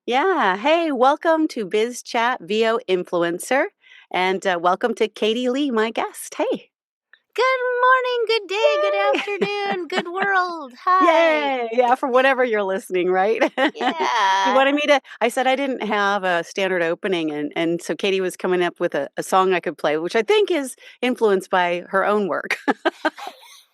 Yeah. Hey, welcome to Biz Chat VO Influencer. And welcome to Katie Leigh, my guest. Hey. Good morning, good day, good Yay. afternoon, good world. Hi. Yay. Yeah, for whatever you're listening, right? You Yeah. wanted me to, I said I didn't have a standard opening. And so Katie was coming up with a song I could play, which I think is influenced by her own work.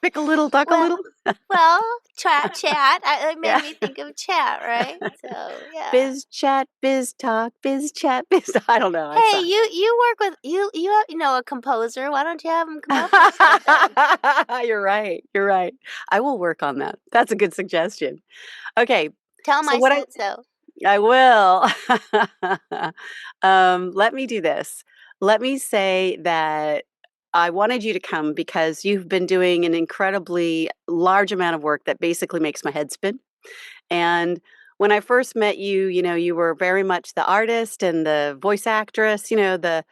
Pick a little, duck a Well, little. well, chat. It made Yeah. me think of chat, right? So, yeah. Biz Chat, Biz Talk, Biz Chat, Biz. I don't know. I Hey, suck. you work with you know a composer. Why don't you have him come up with something? You're right. You're right. I will work on that. That's a good suggestion. Okay. Tell him So I what said so. I will. Let me do this. Let me say that I wanted you to come because you've been doing an incredibly large amount of work that basically makes my head spin. And when I first met you, you were very much the artist and the voice actress, the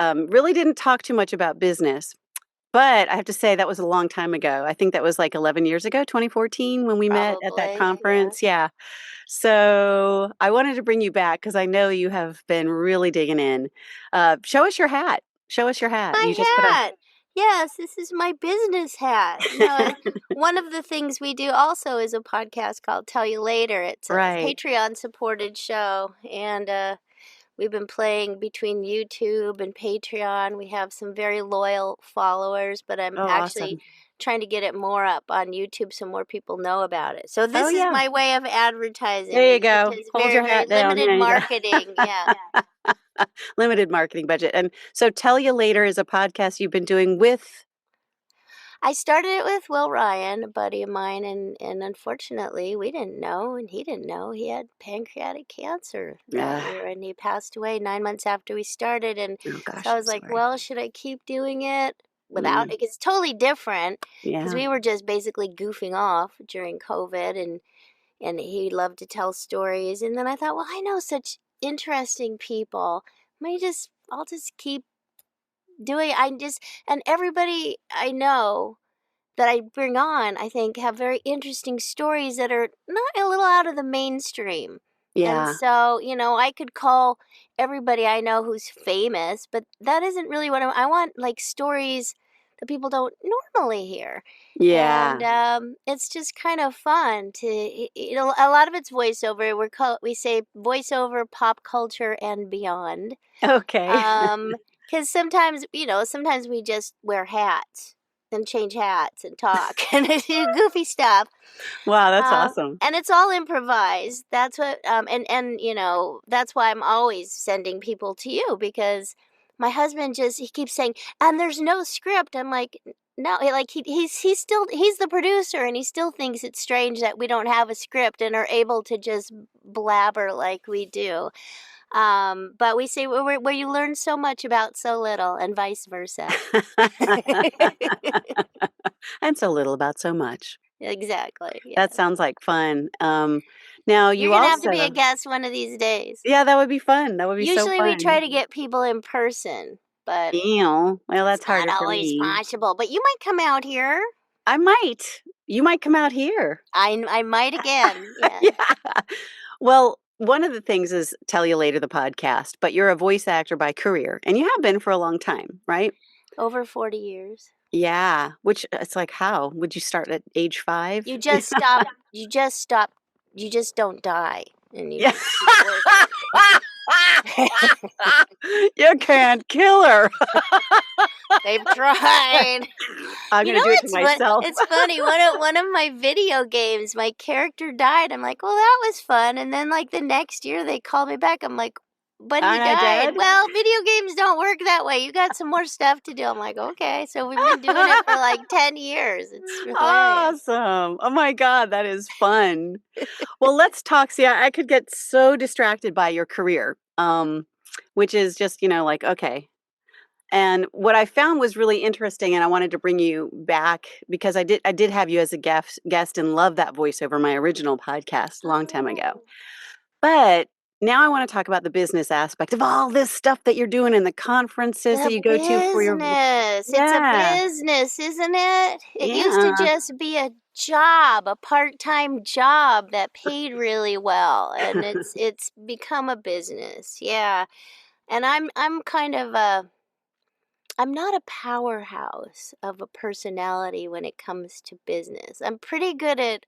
really didn't talk too much about business. But I have to say that was a long time ago. I think that was like 11 years ago, 2014 when we met at that Probably, yeah. conference. Yeah. So I wanted to bring you back because I know you have been really digging in. Show us your hat. Show us your hat. You just My put a hat. Yes, this is my business hat. One of the things we do also is a podcast called Tell You Later. It's a right. Patreon supported show, and we've been playing between YouTube and Patreon. We have some very loyal followers, but I'm Oh, actually awesome. trying to get it more up on YouTube so more people know about it. So Oh, this is yeah. my way of advertising. There you It go. is Hold very, your very hat down. limited There you go. marketing. Yeah. Limited marketing budget. And so Tell You Later is a podcast you've been doing with. I started it with Will Ryan, a buddy of mine, and unfortunately, we didn't know, and he didn't know he had pancreatic cancer that Uh, year, and he passed away 9 months after we started. And oh, so I gosh, I'm was like, sorry. well, should I keep doing it without? Mm, Because it's totally different. Because yeah. we were just basically goofing off during COVID, and he loved to tell stories. And then I thought, well, I know such interesting people. I'll just keep doing. And everybody I know that I bring on, I think, have very interesting stories that are not a little out of the mainstream. And Yeah. so, I could call everybody I know who's famous, but that isn't really what I want, like stories that people don't normally hear. And Yeah. it's just kind of fun a lot of it's voiceover. We say voiceover, pop culture, and beyond. Okay. Because sometimes we just wear hats and change hats and talk and do goofy stuff. Wow, that's awesome. And it's all improvised. That's what, and that's why I'm always sending people to you, because my husband he keeps saying, and there's no script. I'm like, no, like he's the producer, and he still thinks it's strange that we don't have a script and are able to just blabber like we do. But we say where you learn so much about so little, and vice versa. And so little about so much. Exactly. That Yes. sounds like fun. Now You're you gonna have to be a also. guest one of these days. Yeah, that would be fun. That would be so Usually we try fun. to get people in person, but Well, it's that's not harder for always me. possible. But you might come out here. I might. You might come out here. I might again. Yeah. Yeah. Well, one of the things is Tell You Later, the podcast, but you're a voice actor by career, and you have been for a long time, right? Over 40 years. Yeah. Which it's like, how would you start at age 5? You just stop. You just stop. You just don't die, and you Yeah. just keep working. You can't kill her. They've tried. I'm gonna do it to myself. It's funny. One of my video games, my character died. I'm like, well, that was fun. And then like the next year, they called me back. I'm like, but he Aren't I died. dead? Well, video games don't work that way. You got some more stuff to do. I'm like, okay. So we've been doing it for like 10 years. It's hilarious. Awesome. Oh my God, that is fun. Well, let's talk. See, I could get so distracted by your career, which is just, like, okay. And what I found was really interesting, and I wanted to bring you back because I did have you as a guest and love that voiceover, my original podcast a long time ago. Oh, But now I want to talk about the business aspect of all this stuff that you're doing and the conferences that the you go to for your. business. It's a Yeah. business, isn't it? It used to Yeah. just be a job, a part-time job that paid really well, and it's become a business. Yeah. And I'm kind of a I'm not a powerhouse of a personality when it comes to business. I'm pretty good at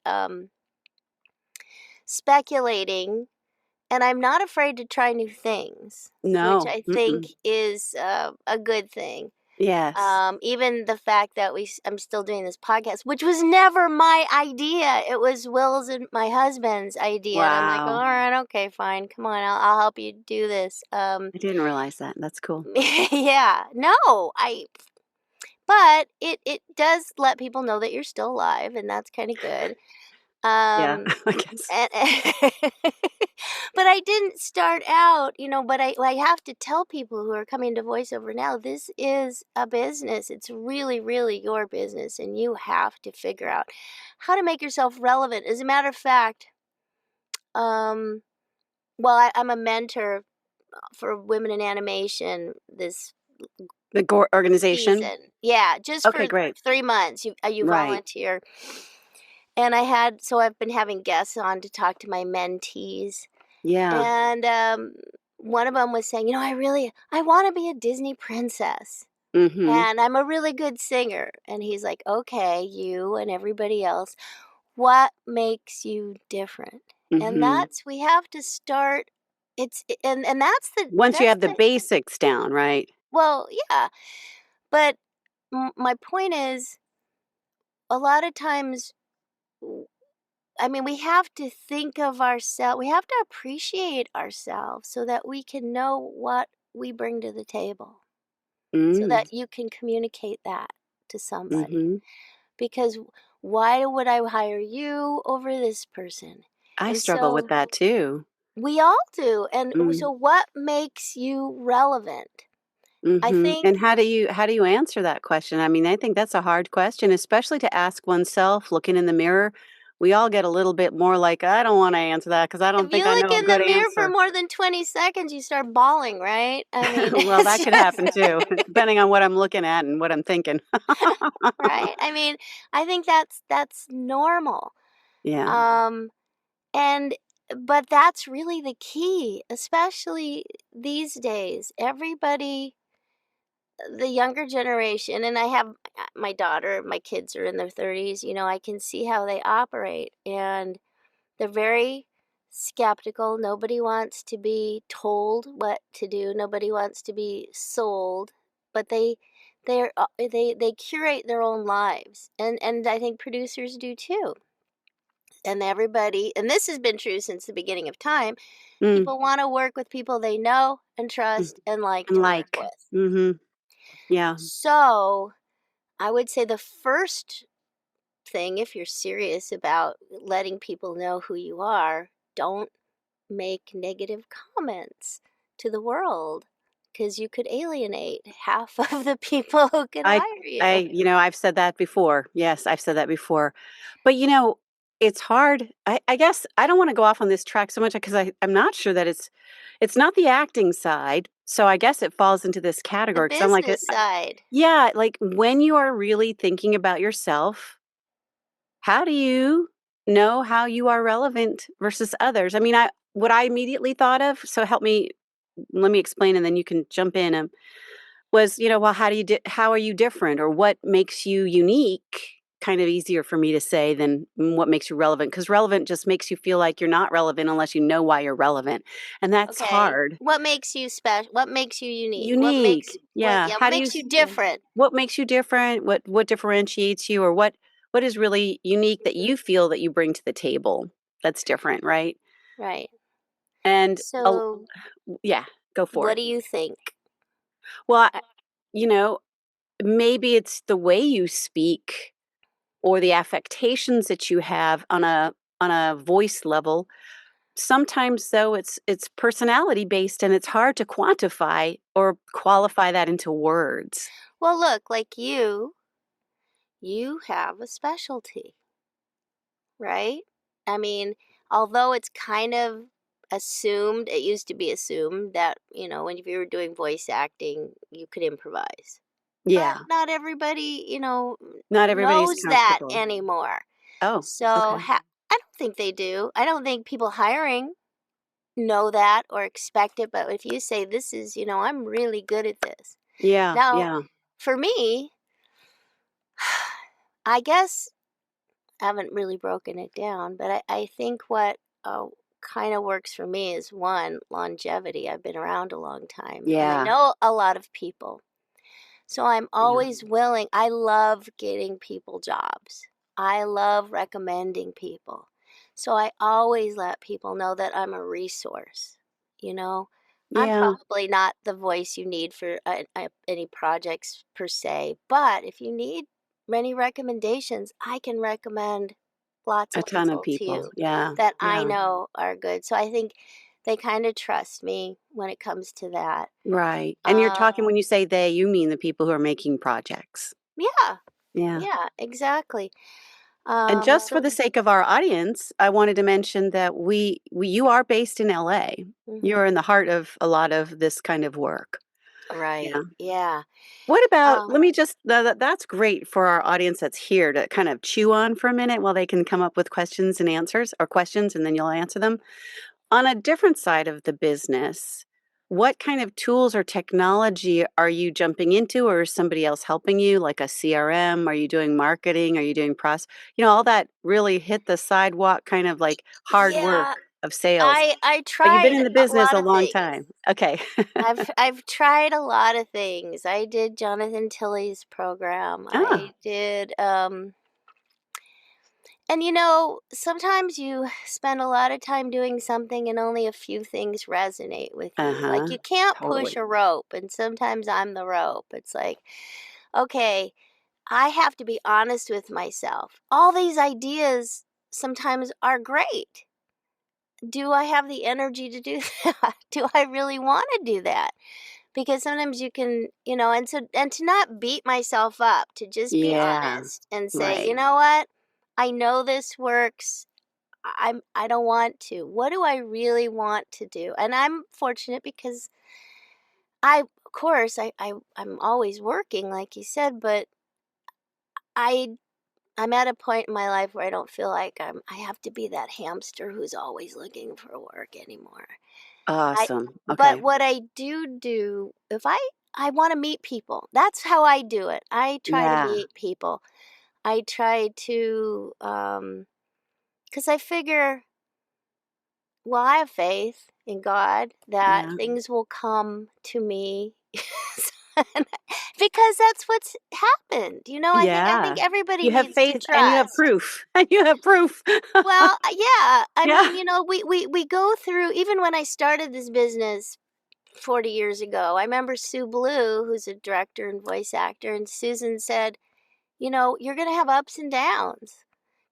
speculating, and I'm not afraid to try new things, which No. I think Mm-mm. is a good thing. Yes. Even the fact that I'm still doing this podcast, which was never my idea. It was Will's and my husband's idea, and I'm like, all Wow. right, okay, fine, come on, I'll help you do this. I didn't realize that. That's cool. Yeah, no, but it does let people know that you're still alive, and that's kind of good. Yeah, Um, I guess. and but I didn't start out, but I have to tell people who are coming to voiceover now, this is a business. It's really, really your business, and you have to figure out how to make yourself relevant. As a matter of fact, um, well, I'm a mentor for women in animation this The organization? season. Yeah, just for Okay, great. 3 months. You Right. volunteer. And so I've been having guests on to talk to my mentees. Yeah. And one of them was saying, I want to be a Disney princess. Mhm. And I'm a really good singer. And he's like, okay, you and everybody else, what makes you different? And Mhm. we have to start. And Once you that's have the the, basics down, right? well, yeah. But my point is, a lot of times, I mean, we have to think of ourselves, we have to appreciate ourselves so that we can know what we bring to the table, so Mm. that you can communicate that to somebody. Mhm. Because why would I hire you over this person? I And struggle with so that too. we all do. And Mm. so, what makes you relevant? I Mhm. think And how do you answer that question? I mean, I think that's a hard question, especially to ask oneself looking in the mirror. We all get a little bit more like, I don't want to answer that because I don't if think you I look know a in the good mirror for answer. more than 20 seconds, you start bawling, right? I mean, Well, it's that could just. happen too, depending on what I'm looking at and what I'm thinking. Right? I mean, I think that's normal. Yeah. Um and but that's really the key, especially these days. Everybody, the younger generation, and I have my daughter, my kids are in their 30s, I can see how they operate, and they're very skeptical. Nobody wants to be told what to do. Nobody wants to be sold, but they curate their own lives, and I think producers do too. And everybody, and this has been true since the beginning of time. Mm, People want to work with people they know and mm, trust and like and to work like. with. Mhm. Yeah. So I would say the first thing, if you're serious about letting people know who you are, don't make negative comments to the world, because you could alienate half of the people who could I hire you. I've said that before. Yes, I've said that before. But, it's hard. I guess I don't wanna go off on this track so much because I'm not sure that it's not the acting side, so I guess it falls into this The category because 'cause I'm like, business side. yeah, like, when you are really thinking about yourself, how do you know how you are relevant versus others? I mean, what I immediately thought of, so let me explain and then you can jump in, was, well, how are you different or what makes you unique? Kind of easier for me to say than what makes you relevant because relevant just makes you feel like you're not relevant unless you know why you're relevant. And that's Okay. hard. What makes you special? What makes you unique? Unique. Yeah. What How do you makes you different? what makes you different? What differentiates you or what is really unique that you feel that you bring to the table that's different, right? Right. And So, yeah, go for what it. do you think? Well, you know, maybe it's the way you speak or the affectations that you have on a voice level. Sometimes though it's personality based and it's hard to quantify or qualify that into words. Well, look, like you have a specialty, right? I mean, although it's kind of assumed, it used to be assumed that, when you were doing voice acting, you could improvise. But Yeah. not everybody, Not everybody's knows that comfortable. anymore. Oh, So okay. I don't think they do. I don't think people hiring know that or expect it. But if you say, this is, I'm really good at this. Yeah, Now, yeah, for me, I guess I haven't really broken it down, but I think what kind of works for me is one, longevity. I've been around a long time and I yeah, know a lot of people. So I'm yeah. always willing. I love getting people jobs. I love recommending people. So I always let people know that I'm a resource. You know, I'm Yeah, probably not the voice you need for any projects per se, but if you need many recommendations, I can recommend lots a of ton of people to people. you Yeah, that I yeah. know are good. So I think they kind of trust me when it comes to that. Right. And you're Um, talking when you say they, you mean the people who are making projects. yeah, Yeah. yeah, exactly. And just for So the sake of our audience, I wanted to mention that we you are based in LA. mhm, You're in the heart of a lot of this kind of work. Yeah. right, yeah. What about Um, let me just that's great for our audience that's here to kind of chew on for a minute while they can come up with questions and answers or questions and then you'll answer them. On a different side of the business, what kind of tools or technology are you jumping into, or is somebody else helping you, like a CRM? Are you doing marketing? Are you doing all that really hit the sidewalk kind of like hard work yeah, of sales. I But you've been tried in the a business lot a of long things. time. Okay. I've tried a lot of things. I did Jonathan Tilley's program. Ah, I did and sometimes you spend a lot of time doing something and only a few things resonate with you. Like uh-huh. you can't push Totally. a rope and sometimes I'm the rope. It's like, okay, I have to be honest with myself. All these ideas sometimes are great. Do I have the energy to do that? Do I really want to do that? Because sometimes you can, and to not beat myself up, to just be Yeah. honest and say, you Right. know what? I know this works. I don't want to. What do I really want to do? And I'm fortunate because of course I'm always working like you said, but I I'm at a point in my life where I don't feel like I have to be that hamster who's always looking for work anymore. I Awesome. But Okay. what I do if I want to meet people. That's how I do it. I try to Yeah. meet people. I try to cuz I figure, well, I have faith in God that Yeah. things will come to me. Because that's what's happened. I think Yeah. everybody You have needs to faith and you have trust. proof. And you have proof. Well, yeah. I Yeah. mean, we go through, even when I started this business 40 years ago. I remember Sue Blue, who's a director and voice actor, and Susan said, you're going to have ups and downs.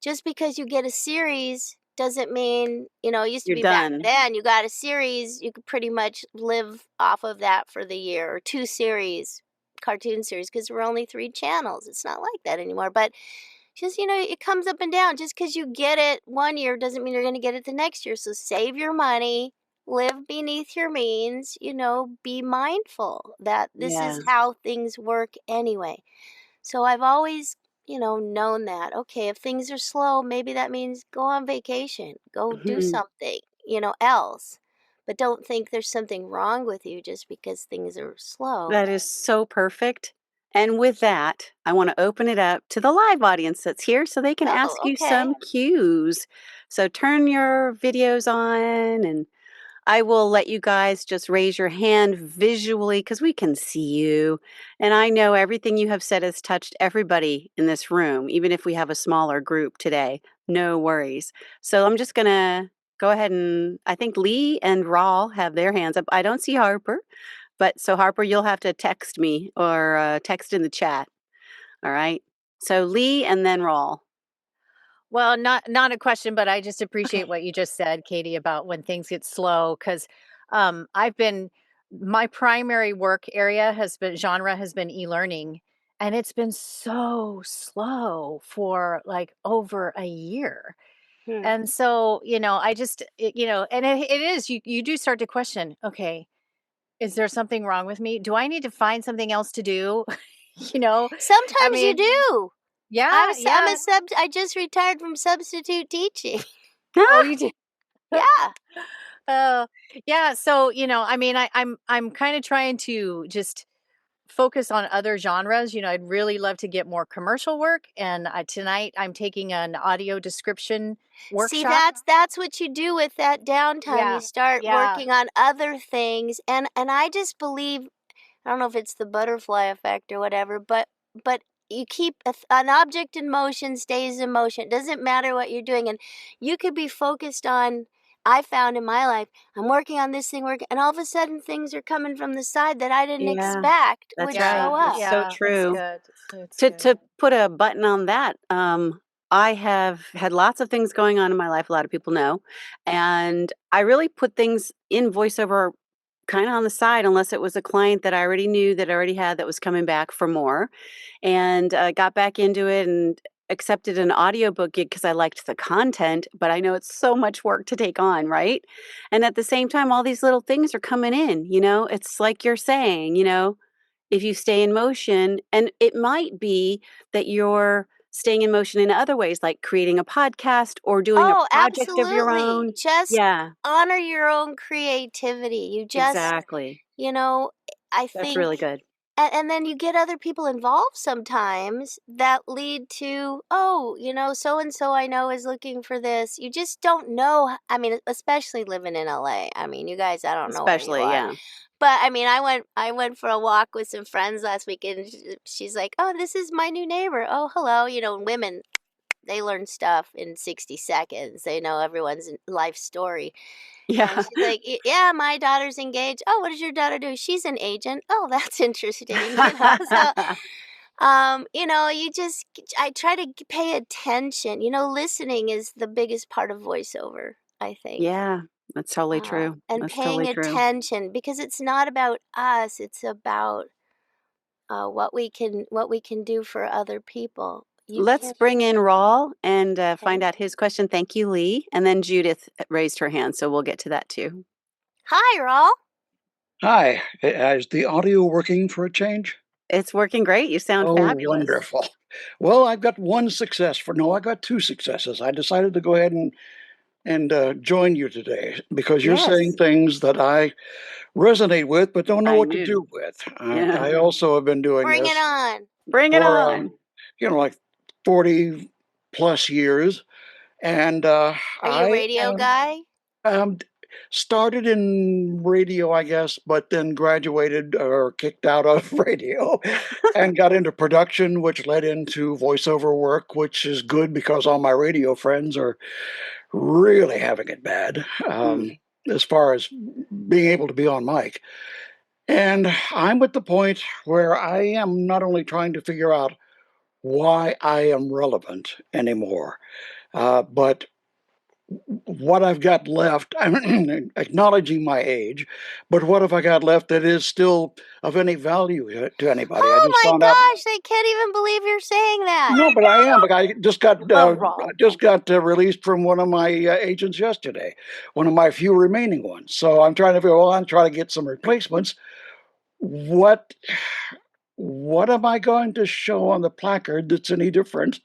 Just because you get a series doesn't mean, it used to You're be back done. then, you got a series, you could pretty much live off of that for the year, or two series, cartoon series, because there were only three channels. It's not like that anymore. But just, it comes up and down. Just because you get it one year doesn't mean you're going to get it the next year. So save your money, live beneath your means, be mindful that this is Yeah. how things work anyway. So I've always, known that, okay, if things are slow, maybe that means go on vacation, go do Mhm. something, else. But don't think there's something wrong with you just because things are slow. That is so perfect. And with that, I want to open it up to the live audience that's here so they can ask Oh, you okay. some cues. So turn your videos on and I will let you guys just raise your hand visually because we can see you. And I know everything you have said has touched everybody in this room, even if we have a smaller group today. No worries. So I'm just going to go ahead and I think Lee and Rawl have their hands up. I don't see Harper, but so Harper, you'll have to text me or text in the chat. All right. So Lee and then Rawl. Well, not a question, but I just appreciate Okay. what you just said, Katie, about when things get slow. Because I've been my primary work area has been e-learning, and it's been so slow for like over a year. Hmm. And so, and it is you do start to question, okay, is there something wrong with me? Do I need to find something else to do? you know, I Sometimes you mean, do. Yeah, yeah. I just retired from substitute teaching. Oh, you did. Yeah. Oh, yeah. So, I mean, I'm kind of trying to just focus on other genres. I'd really love to get more commercial work. And tonight I'm taking an audio description See, workshop. that's what you do with that downtime. You Yeah, start yeah, working on other things, and I just believe, I don't know if it's the butterfly effect or whatever, but you keep an object in motion stays in motion. It doesn't matter what you're doing, and you could be focused on. I found in my life, I'm working on this thing, and all of a sudden things are coming from the side that I didn't Yeah, expect that's would right. show yeah, up. It's so yeah. It's true. good. It's To good. to put a button on that, I have had lots of things going on in my life, a lot of people know, and I really put things in voiceover kinda on the side unless it was a client that I already knew, that I already had, that was coming back for more, and, got back into it and accepted an audiobook gig because I liked the content, but I know it's so much work to take on, right? And at the same time, all these little things are coming in, It's like you're saying, if you stay in motion, and it might be that you're staying in motion in other ways, like creating a podcast or doing a Oh, project of your absolutely. own. Just Yeah, honor your own creativity. You just, exactly. you know, I That's think, really good. and then you get other people involved sometimes that lead to, oh, so and so I know is looking for this. You just don't know. I mean, especially living in LA. I mean, you guys, I don't know where you Especially, are. yeah. But I mean, I went for a walk with some friends last week, and she's like, "Oh, this is my new neighbor. Oh, hello." Women, they learn stuff in 60 seconds. They know everyone's life story. And Yeah. she's like, Yeah, my daughter's engaged. Oh, what does your daughter do? She's an agent. Oh, that's interesting. So, I try to pay attention. Listening is the biggest part of voiceover, I think. Yeah, that's totally true. And That's paying totally true. attention because it's not about us, it's about what we can do for other people. You Let's can. bring in Rawl and, find Okay. out his question. Thank you, Lee, and then Judith raised her hand, so we'll get to that too. Hi, Rawl. Hi, is the audio working for a change? It's working great, you sound Oh, fabulous. wonderful. Well, I've got one success for no, I got two successes. I decided to go ahead and join you today because you're saying Yes, things that I resonate with, but don't know I what to knew. do with. I Yeah. also have been doing Bring it this on. Bring it for on. like 40 plus years, and Are you a I radio guy? Um, started in radio, I guess, but then graduated or kicked out of radio and got into production, which led into voiceover work, which is good because all my radio friends are really having it bad Mm. as far as being able to be on mic. And I'm at the point where I am not only trying to figure out why I am relevant anymore, but what I've got left, I'm acknowledging my age, but what have I got left that is still of any value to anybody? I Oh just my found out. gosh, I can't even believe you're saying that. No, but I am. But I just got Love Rawl. released from one of my agents yesterday, one of my few remaining ones. So I'm trying to figure. Well, I'm trying to get some replacements. What what am I going to show on the placard that's any different?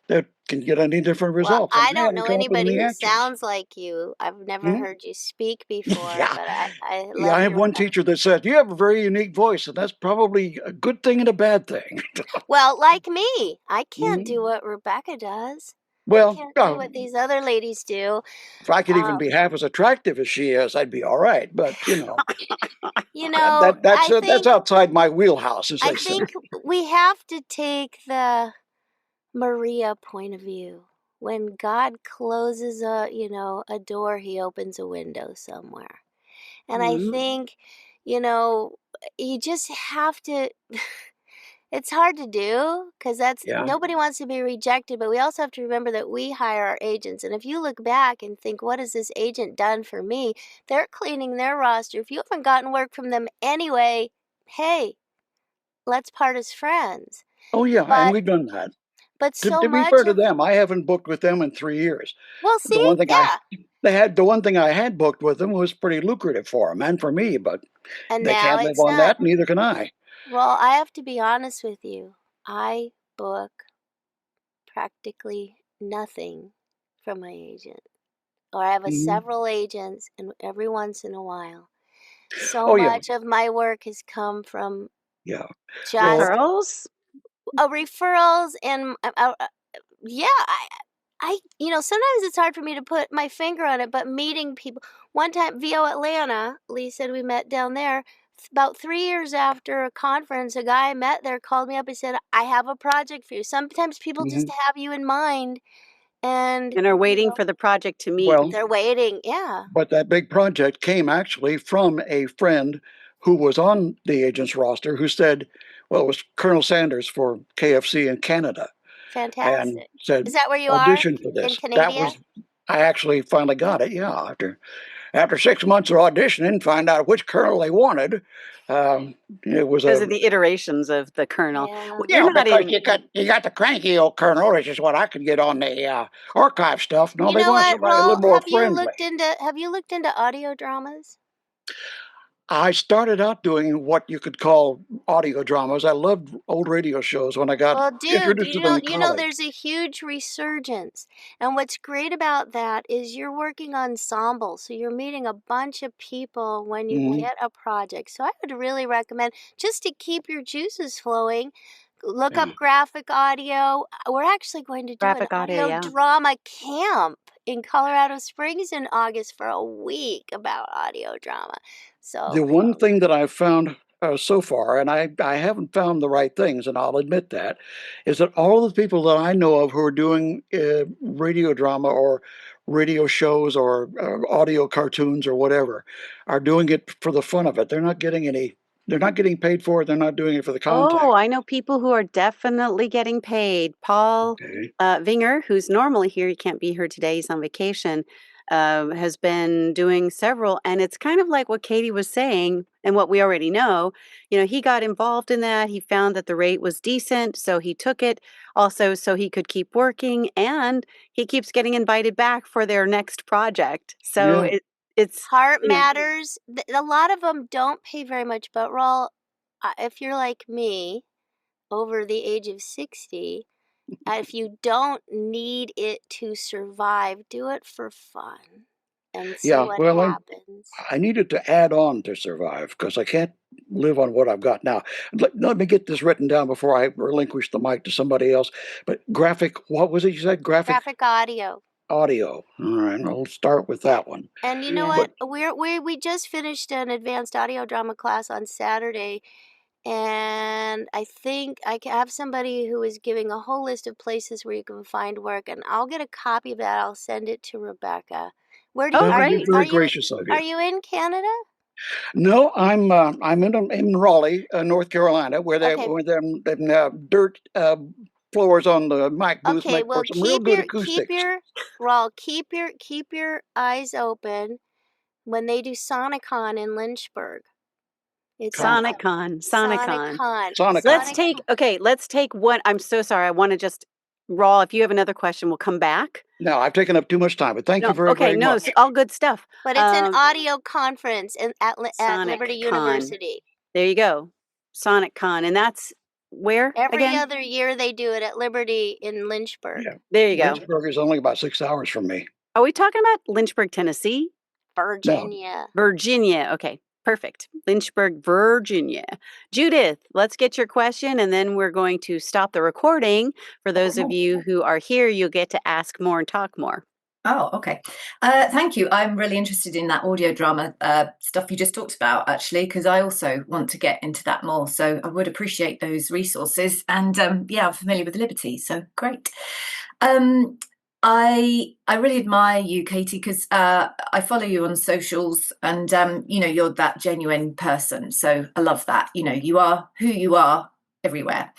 That can get any different Well, results? And I I don't haven't know come up with anybody any who answers. sounds like you. I've never Hmm? heard you speak before, Yeah. but I Yeah, I love have your one voice. teacher that said, "You have a very unique voice," and that's probably a good thing and a bad thing. Well, like me, I can't do Mhm. what Rebecca does. I Well, can't do what these other ladies do. if I could even Um, be half as attractive as she is, I'd be all right. But that's I outside my wheelhouse, as they say. think we have to take the Maria point of view. When God closes a door, he opens a window somewhere. And I Mhm. think, you know, you just have to it's hard to do because that's Yeah. nobody wants to be rejected, but we also have to remember that we hire our agents. And if you look back and think, what has this agent done for me? They're cleaning their roster. If you haven't gotten work from them anyway, hey, let's part as friends. Oh, yeah, and But we've done that. but To, so to be fair much to of them, I haven't booked with them in 3 years. well, The see, one thing I yeah. the one thing I had booked with them was pretty lucrative for them and for me, but And they now can't live it's on not. that, neither can I. Well, I have to be honest with you. I book practically nothing from my agent. Or I have Mhm. several agents, and every once in a while, so Oh, yeah. much of my work has come from Yeah. Well, just Referrals? referrals and yeah, sometimes it's hard for me to put my finger on it, but meeting people. One time, VO Atlanta, Lee said we met down there. About 3 years after a conference, a guy I met there called me up and said, I have a project for you. Sometimes people just mhm. have you in mind and, And are waiting for the project to meet. Well, they're waiting. Yeah, but that big project came actually from a friend who was on the agent's roster who said, well, it was Colonel Sanders for KFC in Canada, and fantastic. said, Is that where you are? audition for In this. That Canada? was, I actually finally got it, yeah, after 6 months of auditioning, find out which colonel they wanted. Um, it was Because a of the iterations of the Colonel. Yeah. Well, you're yeah, not because in you got the cranky old colonel, which is what I could get on the archive stuff. No, You they know want what, somebody a little Raul? more friendly. Have you looked into audio dramas? I started out doing what you could call audio dramas. I loved old radio shows when I got Well, dude, introduced to them in college. there's a huge resurgence. And what's great about that is you're working ensemble. So you're meeting a bunch of people when you Mhm. get a project. So I would really recommend, just to keep your juices flowing, look Yeah. up graphic audio. We're actually going to do an graphic audio, audio yeah. drama camp in Colorado Springs in August for a week about audio drama. The So, one thing that I've found so far, and I haven't found the right things, and I'll admit that, is that all the people that I know of who are doing radio drama or radio shows or audio cartoons or whatever are doing it for the fun of it. They're not getting any. They're not getting paid for it. They're not doing it for the Oh, contact. I know people who are definitely getting paid. Paul Okay. Vinger, who's normally here, he can't be here today, he's on vacation, has been doing several. And it's kind of like what Katie was saying and what we already know. You know, he got involved in that. He found that the rate was decent, so he took it also so he could keep working. And he keeps getting invited back for their next project. So Yeah. it's, heart you know, matters. A lot of them don't pay very much, but Raul, if you're like me, over the age of 60, if you don't need it to survive, do it for fun and see Yeah. what Well, happens. I needed to add on to survive because I can't live on what I've got now. Let me get this written down before I relinquish the mic to somebody else. But graphic, what was it you said? Graphic Graphic audio. audio. All right, I'll start with Yeah. that one. And you know yeah. what? But We just finished an advanced audio drama class on Saturday, and I think have somebody who is giving a whole list of places where you can find work, and I'll get a copy of that. I'll send it to Rebecca. Where do Oh, you that are would be you great. very gracious of you. in Canada? No, I'm in Raleigh, North Carolina, where Okay. them dirt floors on the mic booth Okay, make for well, some real good acoustics. keep your eyes open when they do Sonicon in Lynchburg. It's a Conicon, SonicCon, SonicCon. Sonicon. Let's Sonicon. take let's take one. I'm so sorry. I want to just Raw, if you have another question, we'll come back. No, I've taken up too much time, but thank No, you very, okay, very no, it's much. all good stuff. But it's an audio conference at Liberty SonicCon. University. There you go. SonicCon. And that's where Every again? other year they do it at Liberty in Lynchburg, Yeah, There you go. Lynchburg is only about 6 hours from me. Are we talking about Lynchburg, Tennessee? No, Virginia. Virginia. Okay, perfect. Lynchburg, Virginia. Judith, let's get your question and then we're going to stop the recording. For those of you who are here, you'll get to ask more and talk more. Oh, okay. Thank you. I'm really interested in that audio drama stuff you just talked about, actually, because I also want to get into that more. So I would appreciate those resources. And yeah, I'm familiar with Liberty, so great. I really admire you, Katie, because I follow you on socials, and you're that genuine person. So I love that. You are who you are everywhere.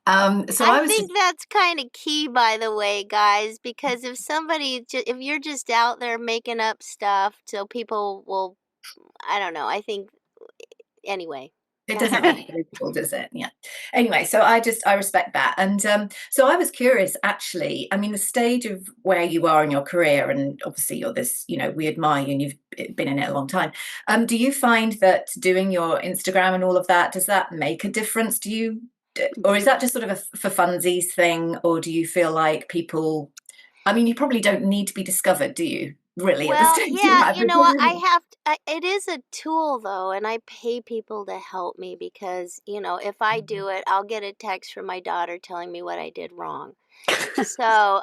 So I was think that's kind of key, by the way, guys, because if you're just out there making up stuff so people will, I don't know, I think, anyway. It doesn't really believable, does it? Yeah. Anyway, so I respect that. And so I was curious, actually, I mean, the stage of where you are in your career, and obviously you're this, we admire you and you've been in it a long time. Do you find that doing your Instagram and all of that, does that make a difference? Do you Or is that just sort of a for funsies thing, or do you feel like people, I mean, you probably don't need to be discovered, do you? Really, at the Well, stage you yeah, have, you know, I because have it is a tool though, and I pay people to help me because, if I do it, I'll get a text from my daughter telling me what I did wrong. So,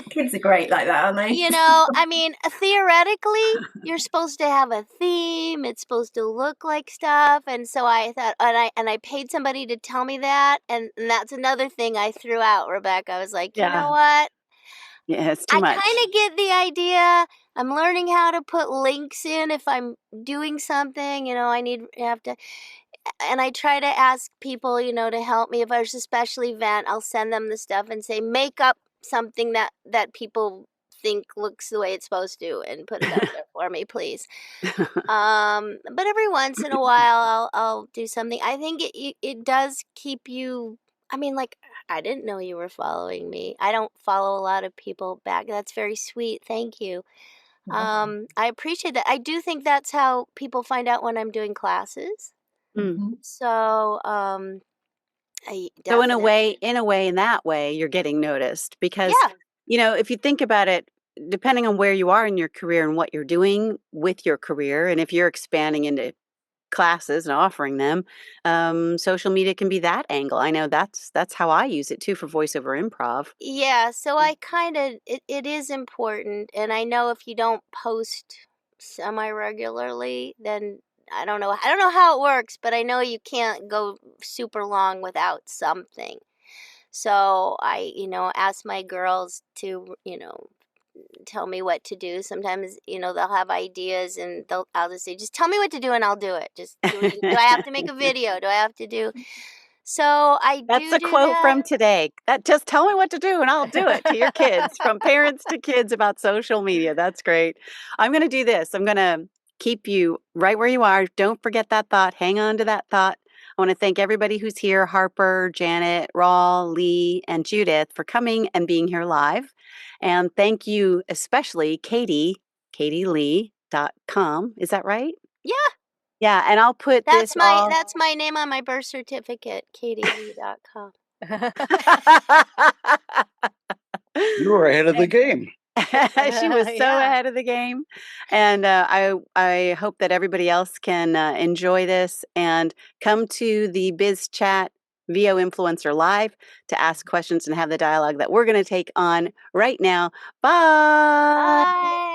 kids are great like that, aren't they? I mean, theoretically, you're supposed to have a theme. It's supposed to look like stuff, and so I thought, and I paid somebody to tell me that, and that's another thing I threw out, Rebecca. I was like, you know Yeah. what? Yeah, it's too I much. kind of get the idea. I'm learning how to put links in if I'm doing something. Have to, and I try to ask people, to help me. If there's a special event, I'll send them the stuff and say, make up something that people think looks the way it's supposed to, and put it up there for me, please. But every once in a while, I'll do something. I think it does keep you. I mean, like, I didn't know you were following me. I don't follow a lot of people back. That's very sweet. Thank you. I appreciate that. I do think that's how people find out when I'm doing classes. Mm. So, I So definitely. in that way, you're getting noticed because, Yeah. if you think about it, depending on where you are in your career and what you're doing with your career, and if you're expanding into classes and offering them, social media can be that angle. I know that's how I use it too for voiceover improv. Yeah, so I kind of it is important, and I know if you don't post semi regularly, then I don't know how it works, but I know you can't go super long without something. So I, ask my girls to, tell me what to do. Sometimes, they'll have ideas, and I'll just say, just tell me what to do and I'll do it. Just do I have to make a video? Do I have to do? So I That's do a do quote that. from today. That just tell me what to do and I'll do it to your kids, from parents to kids about social media. That's great. I'm going to do this. I'm going to keep you right where you are. Don't forget that thought. Hang on to that thought. I want to thank everybody who's here, Harper, Janet, Rawl, Lee, and Judith, for coming and being here live. And thank you especially KatieLeigh.com. Is that right? Yeah, Yeah, and I'll put that's this my all. that's my name on my birth certificate, KatieLeigh.com. You were ahead of the game. She was so Yeah. ahead of the game, and I hope that everybody else can enjoy this and come to the Biz Chat VO Influencer Live to ask questions and have the dialogue that we're going to take on right now. Bye. Bye.